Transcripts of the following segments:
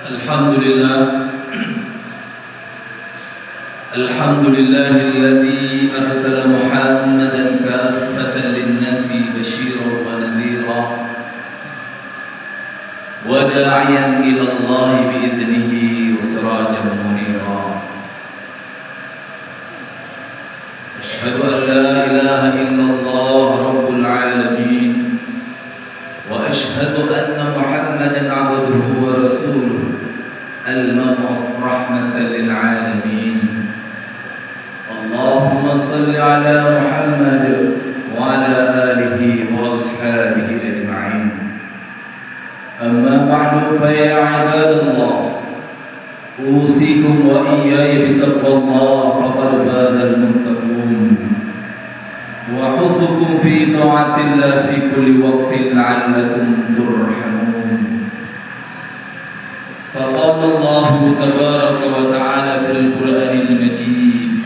الحمد لله الذي أرسل محمدا كافة للناس بشيرا ونذيرا وداعيا إلى الله بإذنه وسراجا منيرا. أشهد أن لا إله إلا الله رب العالمين، وأشهد أن محمدا عبده ورسوله المبعوث رحمة للعالمين. اللهم صل على محمد وعلى آله وأصحابه أجمعين. أما بعد فيا عباد الله، أوصيكم وإياي بتقوى الله فقد فاز المتقون، وحثكم في طاعة الله في كل وقت لعلكم ترحمون. فقال الله تبارك وتعالى في القرآن المجيد: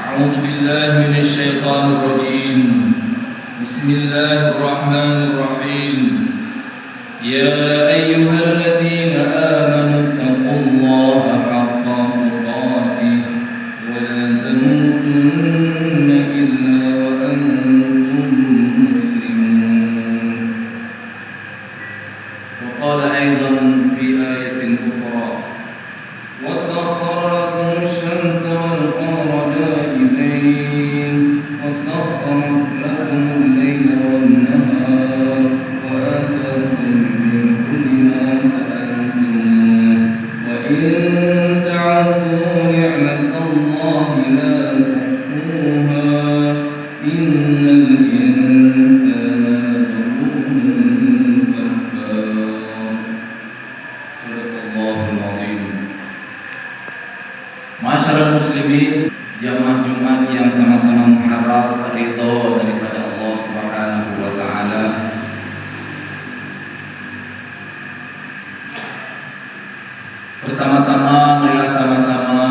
أعوذ بالله من الشيطان الرجيم، بسم الله الرحمن الرحيم. يا أيها الذين آمنوا اتقوا الله حق تقاته ولا تموتن إلا وأنتم مسلمون. وقال أيضا في آية أخرى: وسخر لكم الشمس والقمر دائبين وسخر لكم الليل والنهار وآتاكم من كل ما سألتموه وإن تعدوا نعمة الله لا تحصوها إن الإنسان لظلوم كفار. صدق الله العظيم. Masyarakat muslimin, jamaah Jumat yang sama-sama mengharap ridho daripada Allah Subhanahu wa taala. Pertama-tama marilah sama-sama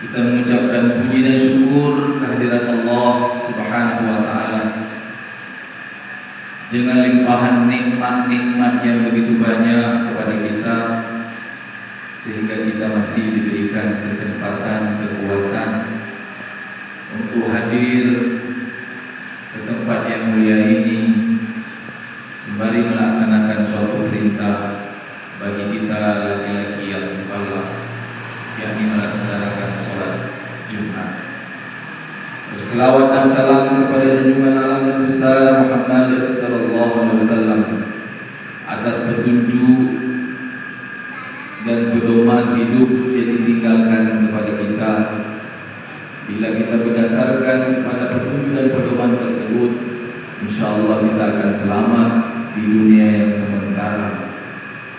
kita mengucapkan puji dan syukur kehadirat Allah Subhanahu wa taala dengan limpahan nikmat-nikmat yang begitu banyak kepada kita, sehingga kita masih diberikan kesempatan, kekuatan untuk hadir ke tempat yang mulia ini sembari melaksanakan suatu perintah bagi kita laki-laki yang mukallaf, yakni melaksanakan sholat Jumat. Berselawat dan salam kepada junjungan alam Nabi besar Muhammad sallallahu alaihi wasallam atas petunjuk dan pedoman hidup yang ditinggalkan kepada kita. Bila kita berdasarkan kepada petunjuk dan pedoman tersebut, insyaallah kita akan selamat di dunia yang sementara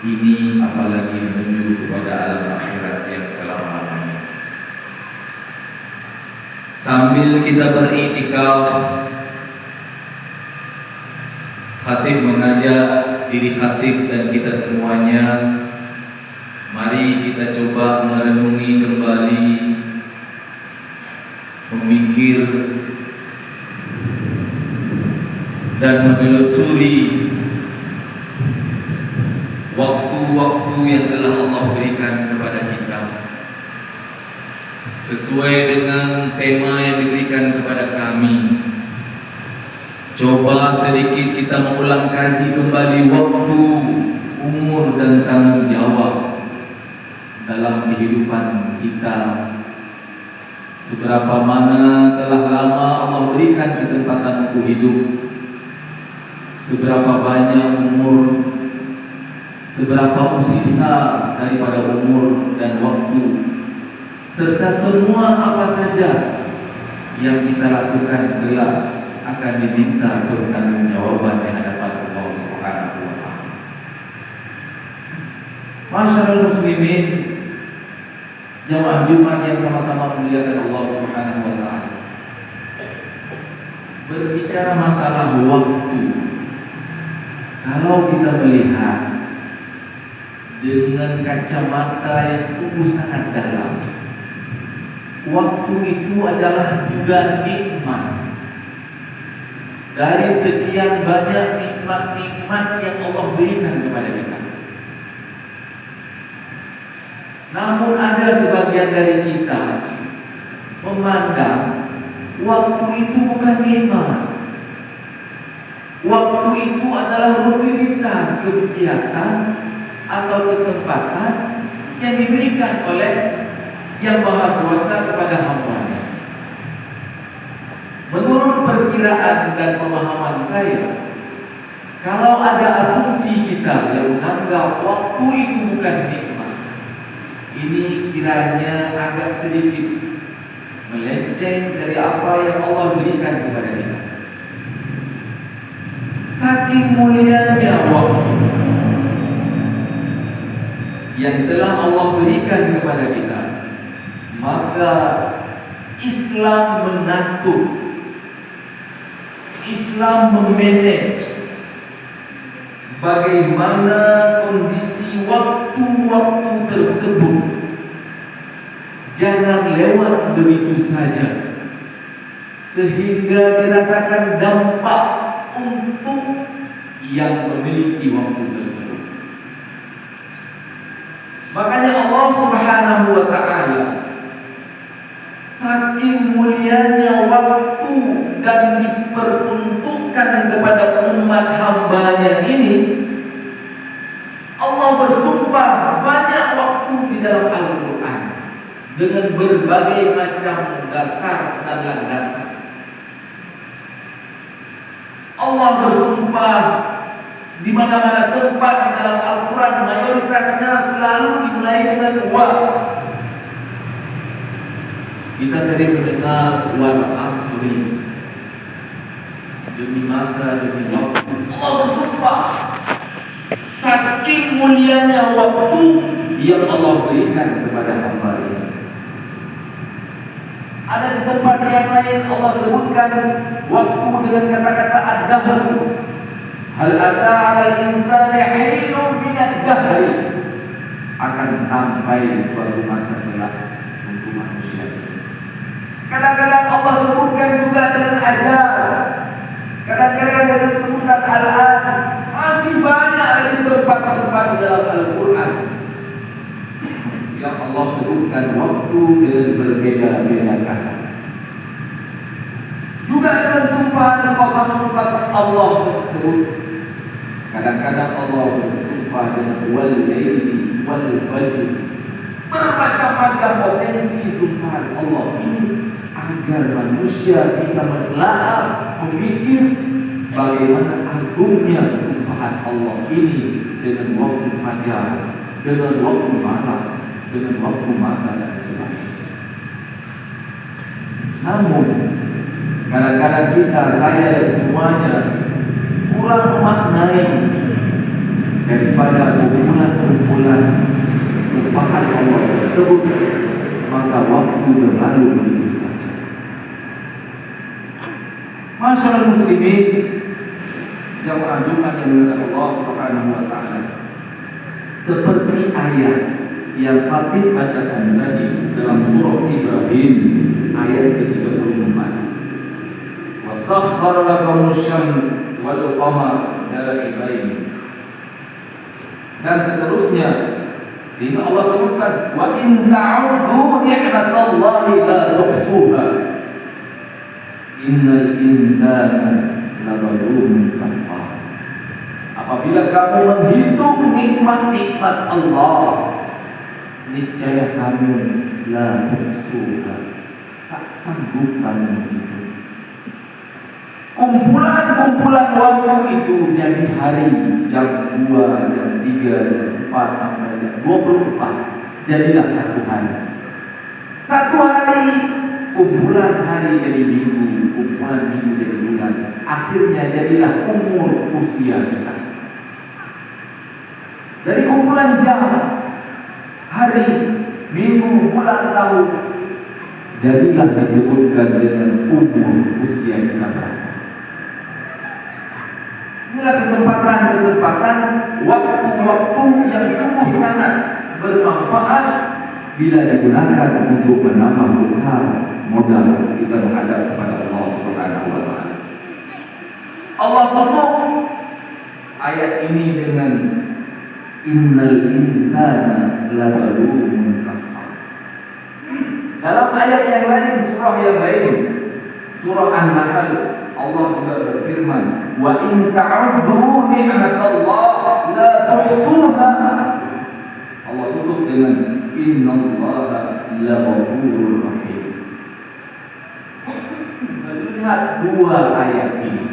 ini, apalagi menuju kepada alam akhirat yang selama-lamanya. Sambil kita beriktikaf, khatib mengajak diri khatib dan kita semuanya, mari kita coba merenungi kembali, memikir dan menelusuri waktu-waktu yang telah Allah berikan kepada kita sesuai dengan tema yang diberikan kepada kami. Coba sedikit kita mengulang kaji kembali waktu, umur dan tanggung jawab dalam kehidupan kita. Seberapa mana telah lama Allah berikan kesempatan untuk hidup, seberapa banyak umur, seberapa sisa daripada umur dan waktu, serta semua apa saja yang kita lakukan kelak akan diminta pertanggungjawaban di hadapan Allah Subhanahu wa taala. Masyaallah muslimin, jamaah Jumat yang sama-sama memuliakan Allah Subhanahu wa taala. Berbicara masalah waktu, kalau kita melihat dengan kacamata yang sungguh sangat dalam, waktu itu adalah juga nikmat. Dari sekian banyak nikmat-nikmat yang Allah berikan kepada kita, Namun ada sebagian dari kita memandang waktu itu bukan nikmat. Waktu itu adalah rutinitas kegiatan atau kesempatan yang diberikan oleh Yang Maha Kuasa kepada hamba-Nya. Menurut perkiraan dan pemahaman saya, kalau ada asumsi kita yang menganggap waktu itu bukan nikmat, ini kiranya agak sedikit melenceng dari apa yang Allah berikan kepada kita. Saking mulianya waktu yang telah Allah berikan kepada kita, maka Islam mengatur, Islam memanage bagaimana kondisi waktu-waktu tersebut jangan lewat begitu saja, sehingga dirasakan dampak untuk yang memiliki waktu tersebut. Makanya Allah Subhanahu wa ta'ala, saking mulianya waktu dan diperuntukkan kepada umat hamba-Nya ini, Allah bersumpah banyak waktu di dalam Al-Quran dengan berbagai macam dasar dan landasan. Allah bersumpah di mana-mana tempat di dalam Al-Quran, mayoritasnya selalu dimulai dengan wa. Kita sering mendengar wal asri, demi masa, demi waktu. Allah bersumpah saking mulianya waktu yang Allah berikan kepada hamba-Nya. Ada di tempat yang lain Allah sebutkan waktu dengan kata-kata ad-dahr. Hal ata 'alal insani hinun minad dahri, akan sampai suatu masa kelak untuk manusia. Kadang-kadang Allah sebutkan juga dengan ajal, kadang-kadang dengan sebutan al-an. Masih banyak lagi tempat-tempat di dalam Al-Quran yang Allah sebutkan waktu dengan berbeda-beda kata. Juga dengan sumpah dan qasam Allah tersebut. Kadang-kadang Allah bersumpah dengan wal laili wal fajr. Bermacam-macam potensi sumpahan Allah ini agar manusia bisa menelaah, memikir bagaimana agungnya sumpahan Allah ini dengan waktu fajar, dengan waktu malam, dengan waktu masa dan sebagainya. Namun kadang-kadang kita, saya dan semuanya kurang memaknai daripada kumpulan-kumpulan sumpahan Allah tersebut, maka waktu berlalu begitu saja. Masyaallah muslimin yang mengajukan yang dimuliakan Allah Subhanahu wa ta'ala, seperti ayat yang Khatib bacakan tadi dalam surah Ibrahim ayat ke-34, wa sakhkhara lakumus syams wal qamar da'ibain, dan seterusnya. Sehingga Allah sebutkan wa in ta'uddu ni'matallahi la tuhsuha innal insana lazalumun kafar. Apabila kamu menghitung nikmat-nikmat Allah, niscaya kamu la tuhsuha, tak sanggup kamu menghitung. Kumpulan-kumpulan waktu itu jadi hari, jam 2, jam 3, jam 4 sampai jam 24. Jadilah satu hari. Satu hari, kumpulan hari jadi minggu, kumpulan minggu jadi bulan. Akhirnya jadilah umur usia kita. Dari kumpulan jam, hari, minggu, bulan, tahun, jadilah disebutkan dengan umur usia kita. Inilah kesempatan-kesempatan, waktu-waktu yang sungguh sangat bermanfaat bila digunakan untuk menambah bekal modal kita menghadap kepada Allah Subhanahu wa ta'ala. Allah tutup ayat ini dengan Innal insana lazalumun kafar. Dalam ayat yang lain, surah yang lain, surah An-Nahl, Allah juga berfirman, wa in ta'uddu ni'matallah la tuhsuha. Allah tutup dengan innallaha laghafurur rahim. Melihat dua ayat ini,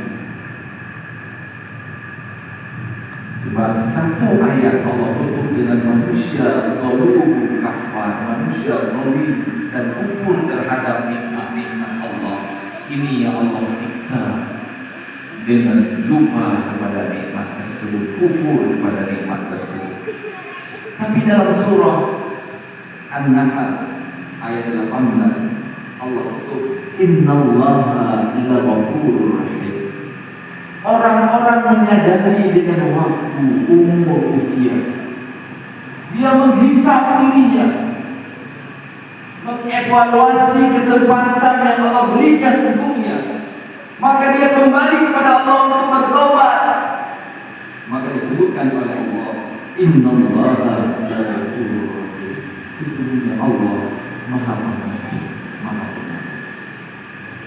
sebab satu ayat Allah tutup dengan manusia zalim kafar, manusia zalim dan kufur terhadap nikmat-nikmat Allah. Ini yang Allah siksa dengan lupa kepada nikmat tersebut, kufur kepada nikmat tersebut. Tapi dalam surah An-Nahl ayat 18 Allah tutup innallaha laghafurur rahim. Orang-orang menyadari dengan waktu, umur, usia, dia menghisap dirinya, mengevaluasi kesempatan yang Allah berikan untuknya, maka dia kembali kepada Allah untuk bertobat. Maka disebutkan oleh Allah, innallaha laghafurur rahim. Sesungguhnya Allah Maha Pengampun, Maha Penyayang.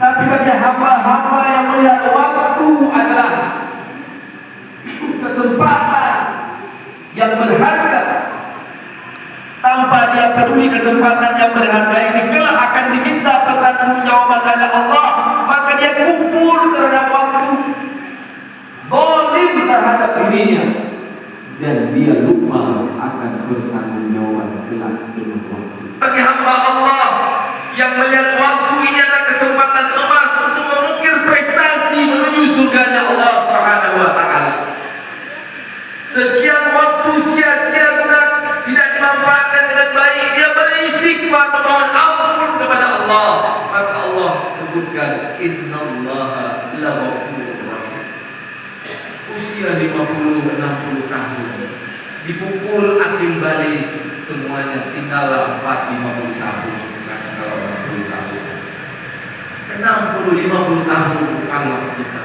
Tapi bagi hamba-hamba yang melihat waktu adalah kesempatan yang berharga, tanpa dia peduli kesempatan yang berharga ini kelak akan diminta pertanggungjawaban oleh Allah, maka dia kufur terhadap waktu, zalim terhadap dirinya, dan dia lupa akan pertanggungjawaban kelak dengan waktu. Bagi hamba Allah yang melihat waktu ini adalah kesempatan emas untuk mengukir prestasi menuju surganya Allah Subhanahu wa taala. Sekian waktu sia-sia tidak dimanfaatkan dengan baik, dia beristighfar memohon ampun kepada Allah, maka Allah sebutkan innallaha laghafurur rahim. Usia 50-60 tahun dipukul akil balik semuanya, tinggal 40-50 tahun, misalnya kalau 60 tahun, 60-50 tahun Allah kita.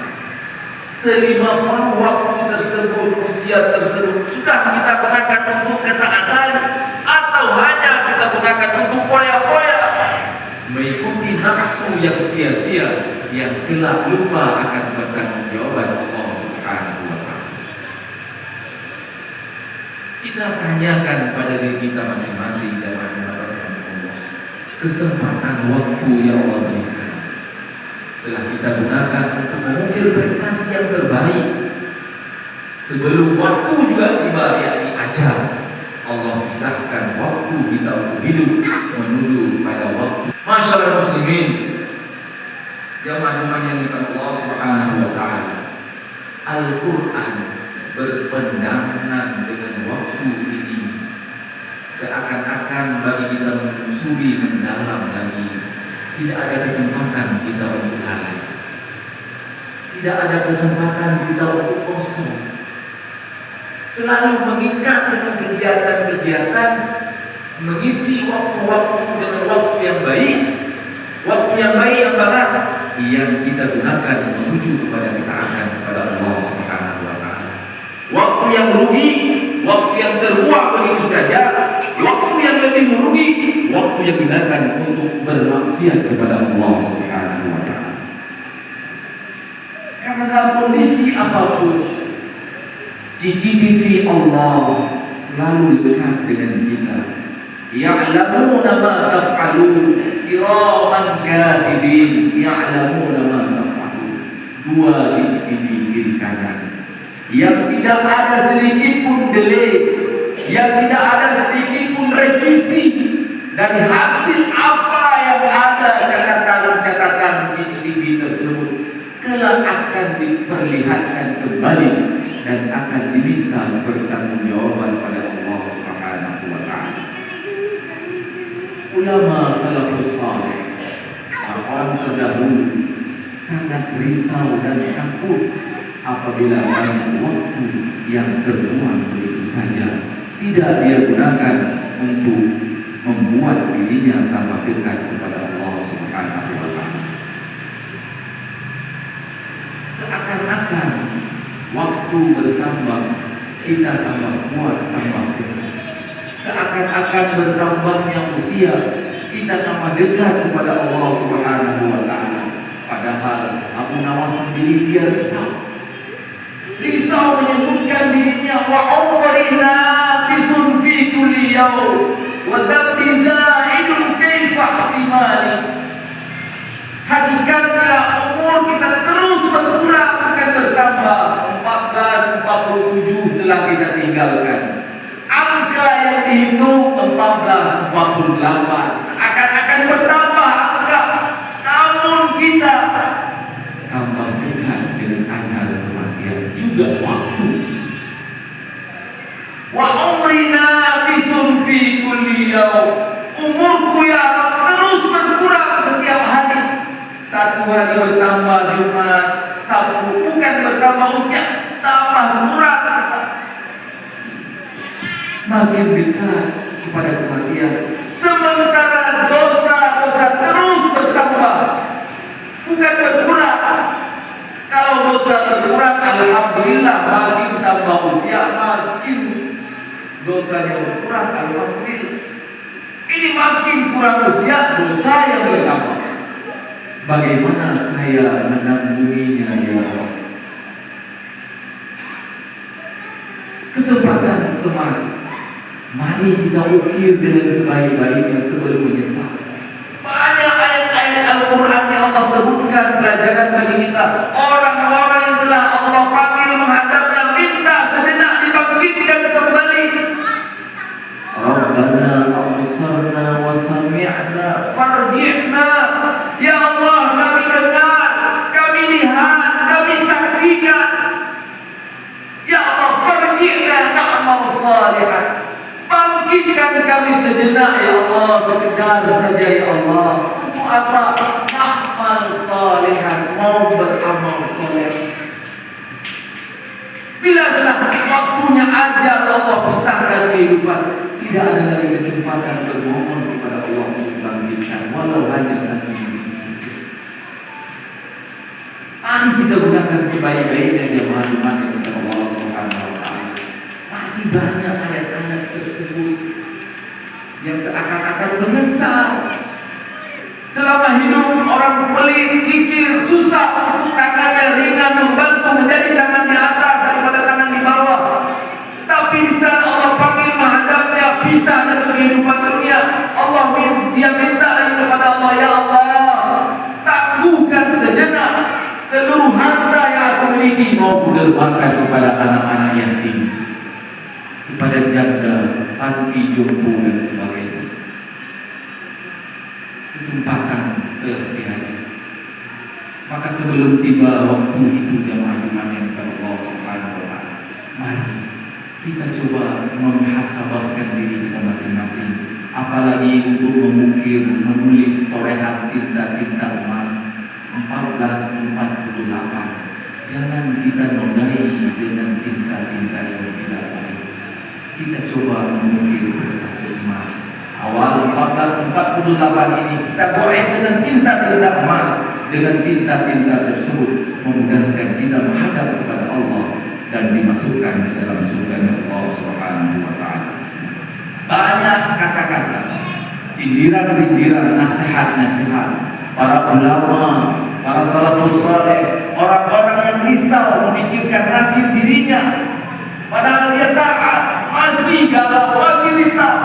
Se-50 waktu tersebut, usia tersebut sudah kita gunakan untuk ketaatan atau hanya kita gunakan untuk poya-poya, mengikuti nafsu yang sia-sia yang kelak lupa akan pertanggungjawaban Allah Subhanahu wa taala. Kita tanyakan pada diri kita masing-masing dan Allah, kesempatan waktu yang Allah berikan telah kita gunakan untuk mengukir prestasi yang terbaik sebelum waktu juga tiba, yakni ajal. Allah pisahkan waktu kita untuk hidup menuju pada waktu. Masyaallah muslimin, jamaah yang dimuliakan Allah Subhanahu wa taala, Al-Qur'an berpandangan dengan waktu ini seakan-akan bagi kita menyusuri mendalam lagi. Tidak ada kesempatan kita untuk lalai, tidak ada kesempatan kita untuk kosong. Selalu mengikat dengan kegiatan-kegiatan, mengisi waktu-waktu dengan waktu yang baik yang mana yang kita gunakan menuju kepada ketaatan kepada Allah Subhanahu wa taala. Waktu yang rugi, waktu yang terbuang begitu saja, waktu yang lebih merugi, waktu yang digunakan untuk bermaksiat kepada Allah Subhanahu wa taala. Karena dalam kondisi apapun, CCTV Allah selalu dekat dengan kita. Ya'lamuna ma taf'alun, kiraman katibin, ya'lamuna ma taf'alun. Dua CCTV kiri kanan, yang tidak ada sedikit pun delay, yang tidak ada sedikit pun revisi, dan hasil apa yang ada catatan-catatan CCTV tersebut kelak akan diperlihatkan kembali dan akan diminta pertanggungjawaban pada Allah Subhanahu wa taala. Ulama salafus saleh, orang terdahulu, sangat risau dan takut apabila banyak waktu yang terbuang begitu saja tidak dia gunakan untuk membuat dirinya tambah dekat kepada Allah Subhanahu wa taala. Seakan-akan waktu bertambah, kita tambah kuat, tambah kuat. Seakan-akan bertambahnya usia, kita tambah dekat kepada Allah Subhanahu wa Ta'ala. Padahal Abu Nawas sendiri dia risau menyebutkan dirinya wa umrina bisun fi kulli yaum wa dabbi zaidun kaifa ihtimali. Hakikatnya umur kita terus berkurang, bukan bertambah. 14, 47 telah kita tinggalkan. Angka yang dihitung 14, 48 seakan-akan bertambah angka, namun kita tambah dekat dengan ajal kematian, juga waktu. Wa umrina bisun fi kulli yaum, umurku ya terus berkurang setiap hari. Satu hari bertambah Jumat, Sabtu, bukan bertambah usia, tambah kurang. Makin dekat kepada kematian, sementara dosa-dosa terus bertambah, bukan berkurang. Kalau dosa berkurang, alhamdulillah, makin tambah usia, makin dosanya berkurang, alhamdulillah. Ini makin kurang usia, dosa yang bertambah. Bagaimana saya menanggulinya, ya Allah? Kesempatan emas, mari kita ukir dengan sebaik-baiknya sebelum menyesal. Banyak ayat-ayat Al-Quran yang Allah sebutkan pelajaran bagi kita. Orang-orang yang telah Allah panggil menghadapnya, minta sejenak dibangkitkan kembali. Rabbana absarna wa sami'na farji'na. Ya Allah, kami dengar, kami lihat, kami saksikan. Ya Allah, farji'na na'mal salihan. Bangkitkan kami sejenak, ya Allah, sekedar saja, ya Allah. Untuk apa? Na'mal salihan, mau beramal soleh. Bila sudah waktunya ajal Allah pisahkan kehidupan, tidak ada lagi kesempatan bermohon kepada Allah untuk dibangkitkan, walau hanya satu menit. Mari kita gunakan sebaik-baiknya jemaah-jemaah yang kepada Allah Subhanahu wa Ta'ala. Masih banyak ayat-ayat tersebut yang seakan-akan menyesal. Selama hidup orang pelit, fikir, susah, untuk tangannya ringan membantu menjadi tangan di atas daripada tangan di bawah. Tapi di saat Allah panggil menghadapnya, pisah dari kehidupan dunia, dia minta lagi kepada Allah, ya Allah, tangguhkan sejenak seluruh harta yang aku miliki, mau kudelbarkan kepada anak-anak yatim, kepada janda, panti jompo dan sebagainya. Kesempatan telah dihadir. Maka sebelum tiba waktu itu, jamaah-jamaah yang Allah Subhanahu wa Ta'ala, mari kita coba memhasabahkan diri kita masing-masing. Apalagi untuk mengukir, menulis torehan tinta-tinta emas 1448. Jangan kita nodai dengan tinta-tinta yang tidak baik. Kita coba mengukir kertas emas. Awal 1448 ini kita boleh dengan tinta-tinta emas, dengan tinta-tinta tersebut memudahkan kita menghadap kepada Allah dan dimasukkan ke dalam surga Allah Subhanahu wa Ta'ala. Banyak kata-kata, sindiran-sindiran, nasihat-nasihat para ulama, para salafus saleh, orang-orang yang risau memikirkan nasib dirinya, padahal dia taat, masih galau, masih risau.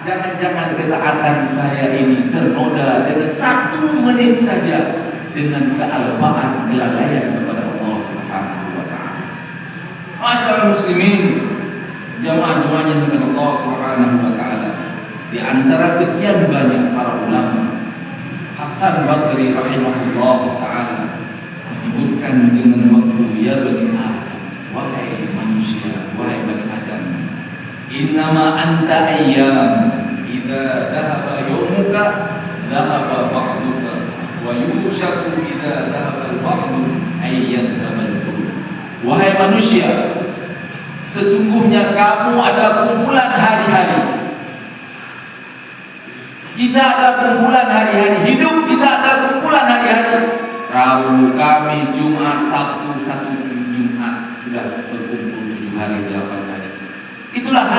Jangan-jangan ketaatan saya ini ternoda dengan 1 menit saja dengan kealpaan, kelalaian kepada Allah Subhanahu wa Ta'ala. Masyaallah muslimin, jamaah-jamaahnya dengan Allah Subhanahu wa Ta'ala. Di antara sekian banyak para ulama, Hasan Basri rahimahullah ta'ala menyebutkan dengan waktu, ya bani Adam, wahai manusia, wahai bani Adam, innama anta ayyam, idza dhahaba yawmuka dhahaba ba'duka, wa yushaku idza dhahaba al-ba'du ayyan tamaddu. Wahai manusia, sesungguhnya kamu adalah kumpulan hari-hari. Kita adalah kumpulan hari-hari, hidup kita adalah kumpulan hari-hari. Rabu, Kamis, Jumat, Sabtu, satu Jumat, sudah berkumpul 7 hari 8 hari.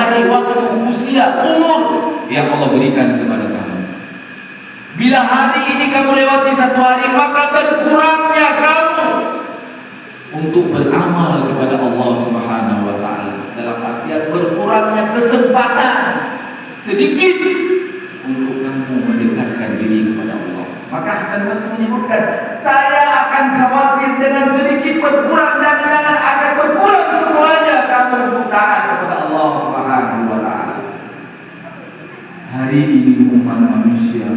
hari, waktu, usia, umur yang Allah berikan kepada kamu. Bila hari ini kamu lewati satu hari, maka berkurangnya kamu untuk beramal kepada Allah Subhanahu wa Ta'ala. Dalam artian berkurangnya kesempatan sedikit untuk kamu mendekatkan diri kepada Allah. Maka Hasan Basri menyebutkan, saya akan khawatir dengan sedikit berkurang dan dengan akan berkurang semuanya kamu untuk taat kepada Allah Subhanahu wa Ta'ala. Hari ini umat manusia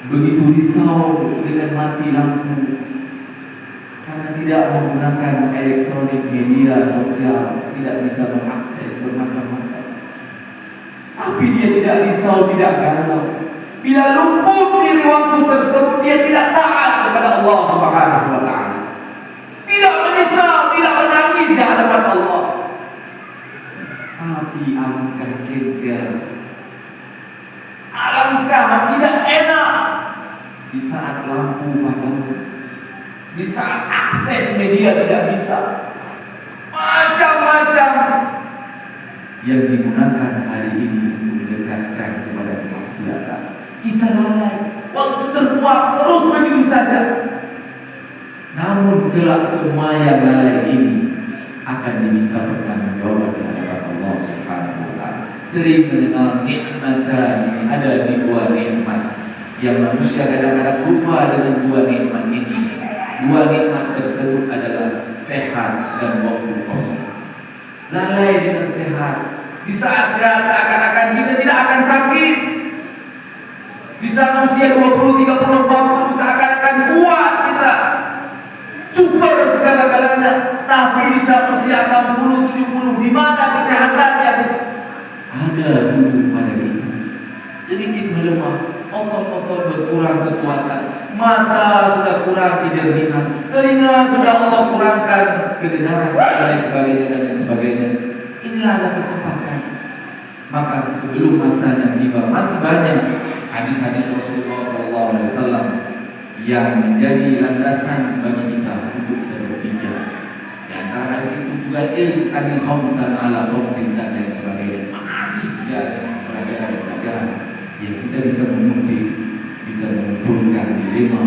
begitu risau dengan mati lampu karena tidak menggunakan elektronik, media sosial, tidak bisa mengakses bermacam-macam. Tapi dia tidak risau, tidak galau. Bila luput dari waktu tersebut, dia tidak taat kepada Allah Subhanahu wa Ta'ala. Tidak menyesal, tidak menangis di hadapan Allah. Tapi alangkah jengkel, alangkah tidak enak di saat lampu padam, di saat akses media tidak bisa, macam-macam yang digunakan hari ini untuk mendekatkan kepada kemaksiatan. Kita lalai, waktu terbuang terus begitu saja. Namun kelak semua yang lalai ini akan diminta pertanggungjawaban di hadapan Allah Subhanahu wa Ta'ala. Sering mendengar nikmatan, ada di dua nikmat yang manusia kadang-kadang lupa dengan dua nikmat ini. Dua nikmat tersebut adalah sehat dan waktu kosong. Lalai dengan sehat. Di saat sehat seakan-akan kita tidak akan sakit. Di saat usia 20, 30, 40 seakan-akan kuat kita, super segala-galanya. Tapi di saat usia 60, 70, di mana kesehatannya? Ada dulu pada kita. Sedikit melemah, otot-otot berkurang kekuatan, mata sudah kurang kejernihan, telinga sudah Allah kurangkan kedengaran dan sebagainya dan sebagainya. Inilah ada kesempatan. Maka sebelum masanya tiba, masih banyak hadis-hadis Rasulullah SAW yang menjadi landasan bagi kita untuk kita berpijak. Di antara hadis itu juga ilmu khamsan ala khamsin dan lain sebagainya. Masih ada pelajaran-pelajaran yang kita bisa mengerti, bisa mengumpulkan dilema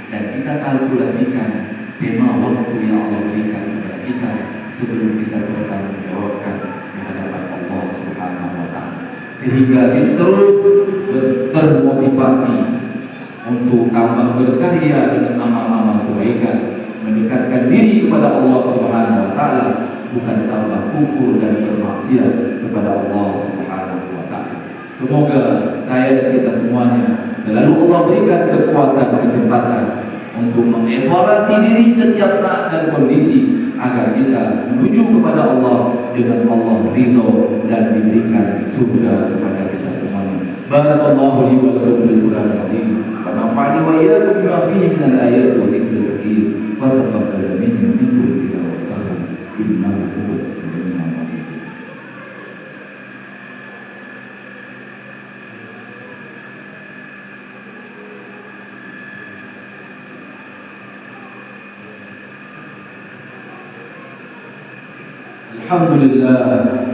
dan kita kalkulasikan tema waktu yang Allah berikan kepada kita sebelum kita bertanggungjawabkan di hadapan Allah Subhanahu wa Ta'ala, sehingga kita terus termotivasi untuk tambah berkarya dengan amal-amal kebaikan, mendekatkan diri kepada Allah Subhanahu wa Ta'ala, bukan tambah kufur dan bermaksiat kepada Allah Subhanahu wa Ta'ala. Semoga saya dan kita semuanya selalu Allah berikan kekuatan kesempatan untuk mengevaluasi diri setiap saat dan kondisi agar kita menuju kepada Allah dengan Allah ridho dan diberikan surga kepada kita semuanya. Barakallahu li wa lakum fil Qur'anil azim wa nafa'ani wa iyyakum bima fihi min al-ayati wa dhikril hakim wa taqabbal minni wa minkum tilawatan innahu huwas samiul alim.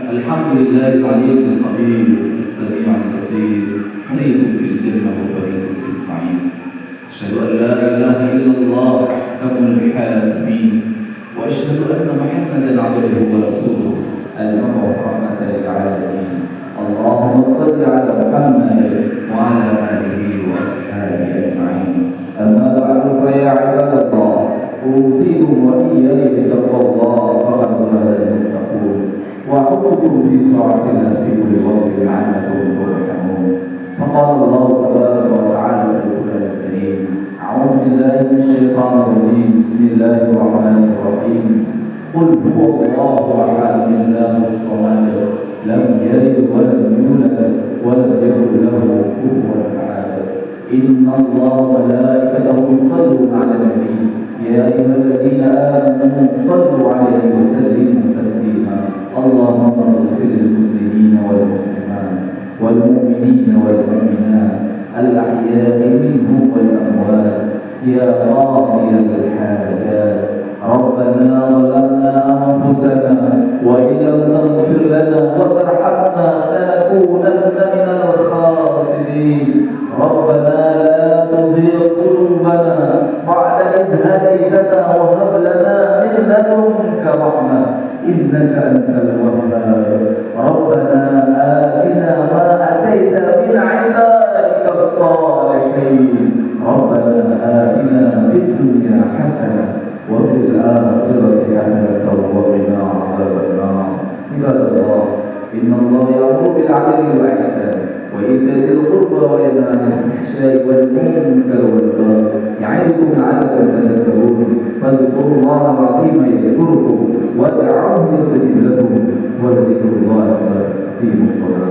الحمد لله العلي القدير السميع البصير فريق في الجنة وفريق في السعير. أشهد أن لا إله إلا الله أحكم الحاكمين وأشهد أن محمدا عبده ورسوله المبعوث رحمة للعالمين. اللهم صل على محمد وعلى آله وأصحابه أجمعين. أما بعد فيا عباد الله أوصيكم وإياي بتقوى الله فقد فاز المتقون وأحبكم في طاعتنا في كل وقت لعلكم ترحمون. فقال الله تبارك وتعالى في القرآن الكريم: أعوذ بالله من الشيطان الرجيم. بسم الله الرحمن الرحيم. قل هو الله أحد الله الصمد لم يلد ولم يولد ولم يكن له كفوا أحد. إن الله وملائكته يصلون على النبي يا أيها الذين آمنوا صلوا عليه وسلموا تسليما. اللهم اغفر للمسلمين والمسلمات والمؤمنين والمؤمنات الأحياء منهم والأموات يا قاضي الحاجات. ربنا ظلمنا أنفسنا وإن لم تغفر لنا وترحمنا لنكونن من الخاسرين. ربنا لا تزغ قلوبنا بعد إذ هديتنا وهب لنا من لدنك رحمة إنك أنت الوهاب. ربنا آتنا ما أتيت من عبادك الصالحين. ربنا آتنا في الدنيا حسنة وفي الآخرة حسنة وقنا عذاب النار. عباد الله إن الله يأمر بالعدل والإحسان وإيتاء ذي القربى وينهى عن الفحشاء والمنكر والبغي يعظكم لعلكم تذكرون. فاذكروا الله العظيم يذكركم وادعوه يستجب لكم ولذكر الله أكبر. في مصطفى